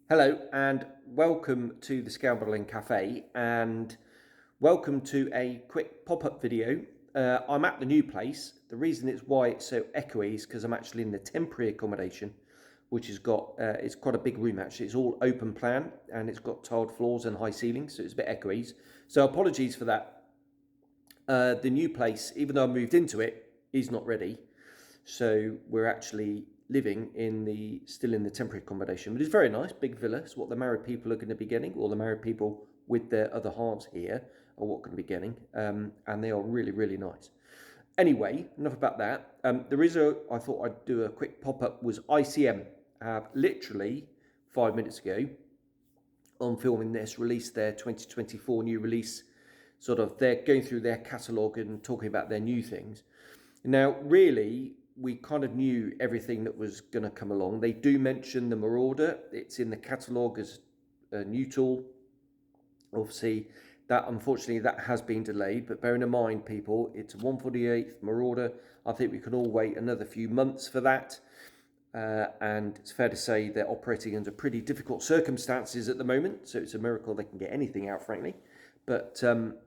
Hello and welcome to the Scale Modelling Cafe and welcome to a quick pop-up video. I'm at the new place. The reason why it's so echoey is because I'm actually in the temporary accommodation, which has got, it's quite a big room actually. It's all open plan and it's got tiled floors and high ceilings, so it's a bit echoey. So apologies for that. The new place, even though I moved into it, is not ready. So we're actually living still in the temporary accommodation, but it's very nice, big villa. It's what the married people are going to be getting, or the married people with their other halves here are what going to be getting, and they are really, really nice. Anyway, enough about that. I thought I'd do a quick pop-up, was ICM. Literally 5 minutes ago, on filming this, released their 2024 new release. They're going through their catalogue and talking about their new things. Now, really, we kind of knew everything that was going to come along. They do mention the Marauder. It's in the catalogue as a new tool. Obviously, unfortunately, that has been delayed. But bearing in mind, people, it's a 148th Marauder. I think we can all wait another few months for that. And it's fair to say they're operating under pretty difficult circumstances at the moment. So it's a miracle they can get anything out, frankly. But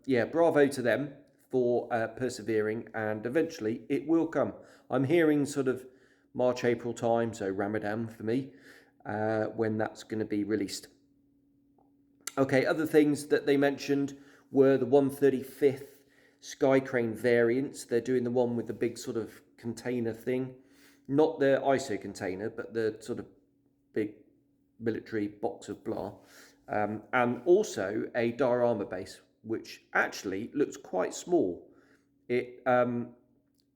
yeah, bravo to them for persevering, and eventually it will come. I'm hearing sort of March, April time, so Ramadan for me, when that's going to be released. Okay, other things that they mentioned were the 135th Sky Crane variants. They're doing the one with the big sort of container thing, not the ISO container, but the sort of big military box of blah, and also a diorama base, which actually looks quite small.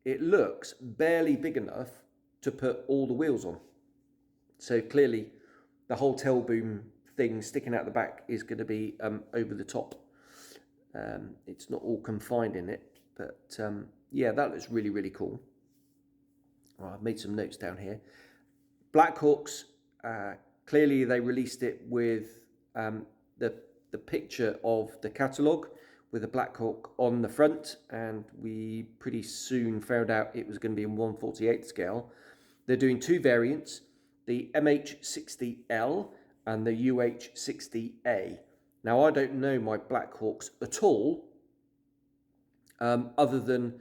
It looks barely big enough to put all the wheels on. So clearly the whole tail boom thing sticking out the back is going to be over the top. It's not all confined in it, but yeah, that looks really, really cool. Well, I've made some notes down here. Blackhawks, clearly they released it with the picture of the catalogue with a Blackhawk on the front, and we pretty soon found out it was going to be in 1/48 scale. They're doing two variants, the MH60L and the UH60A. Now, I don't know my Blackhawks at all, other than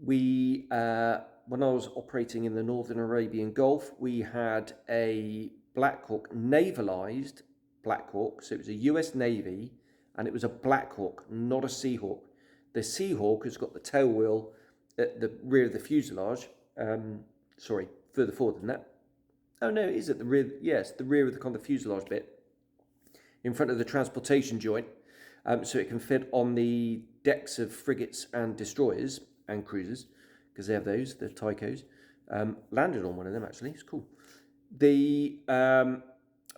when I was operating in the Northern Arabian Gulf, we had a Blackhawk, navalized Blackhawk, so it was a US Navy, and it was a Blackhawk, not a Seahawk. The Seahawk has got the tail wheel at the rear of the fuselage. Sorry, further forward than that. Oh no, it is at the rear. Yes, the rear of the kind of fuselage bit, in front of the transportation joint, so it can fit on the decks of frigates and destroyers and cruisers, because they have those, the Tychos. Landed on one of them actually. It's cool.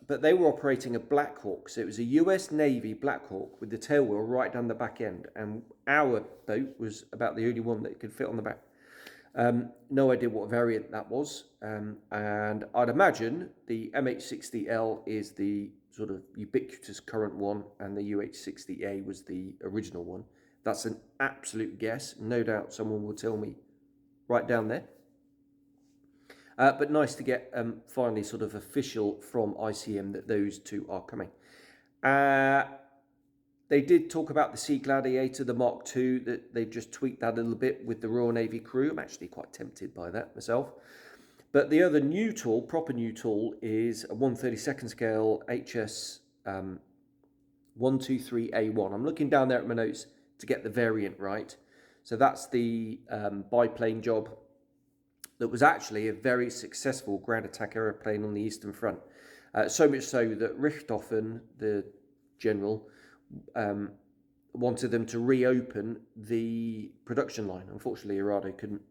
But they were operating a Blackhawk, so it was a US Navy Blackhawk with the tail wheel right down the back end, and our boat was about the only one that could fit on the back. No idea what variant that was, and I'd imagine the MH60L is the sort of ubiquitous current one, and the UH60A was the original one. That's an absolute guess. No doubt someone will tell me right down there. But nice to get finally sort of official from ICM that those two are coming. They did talk about the Sea Gladiator, the Mark II, that they've just tweaked that a little bit with the Royal Navy crew. I'm actually quite tempted by that myself. But the other new tool, proper new tool, is a 1/32nd scale HS 123A1. I'm looking down there at my notes to get the variant right. So that's the biplane job that was actually a very successful ground attack aeroplane on the Eastern Front. So much so that Richthofen, the general, wanted them to reopen the production line. Unfortunately, Arado couldn't.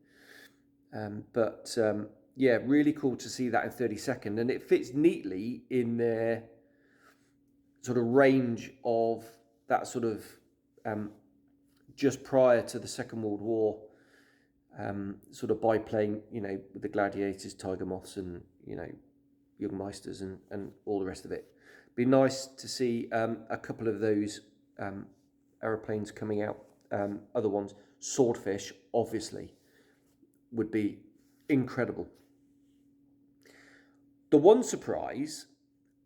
Yeah, really cool to see that in 32nd. And it fits neatly in their sort of range of that sort of just prior to the Second World War, sort of biplane, with the Gladiators, Tiger Moths, and, Jungmeisters and all the rest of it. Be nice to see a couple of those aeroplanes coming out. Other ones, Swordfish, obviously, would be incredible. The one surprise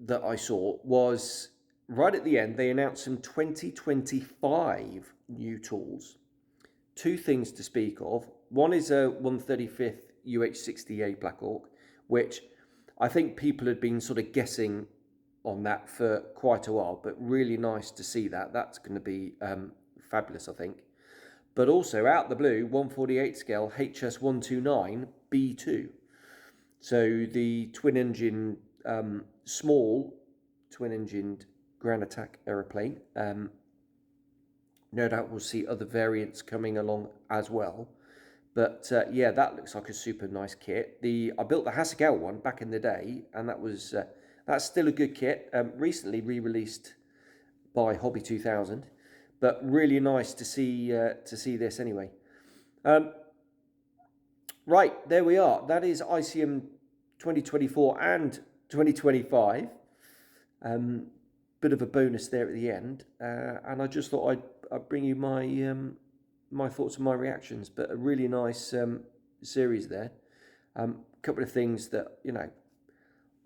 that I saw was right at the end, they announced some 2025 new tools. Two things to speak of. One is a 135th UH60A Blackhawk, which I think people had been sort of guessing on that for quite a while, but really nice to see that. That's going to be fabulous, I think. But also out the blue, 148 scale HS129 B2. So the twin engine, small twin engined ground attack aeroplane. No doubt we'll see other variants coming along as well. But yeah, that looks like a super nice kit. I built the Hasegawa one back in the day, and that's still a good kit. Recently re-released by Hobby 2000, but really nice to see this anyway. Right, there we are. That is ICM 2024 and 2025. Bit of a bonus there at the end, and I just thought I'd bring you my thoughts and my reactions. But a really nice series there. A couple of things that, you know,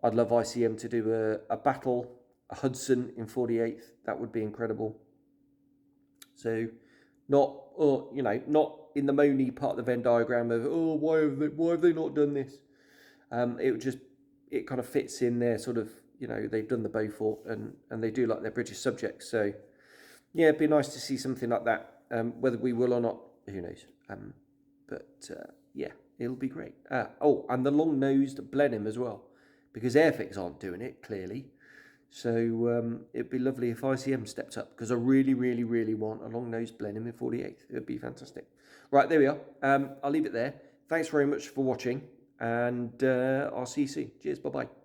I'd love ICM to do a battle, a Hudson in 48th. That would be incredible. So, not in the moany part of the Venn diagram of, oh, why have they not done this? It kind of fits in there, sort of, you know, they've done the Beaufort and they do like their British subjects. So yeah, it'd be nice to see something like that. Whether we will or not, who knows? Yeah, it'll be great. Oh, and the long-nosed Blenheim as well, because Airfix aren't doing it, clearly. So it'd be lovely if ICM stepped up, because I really, really, really want a long-nosed Blenheim in 48th. It'd be fantastic. Right, there we are. I'll leave it there. Thanks very much for watching, and I'll see you soon. Cheers, bye-bye.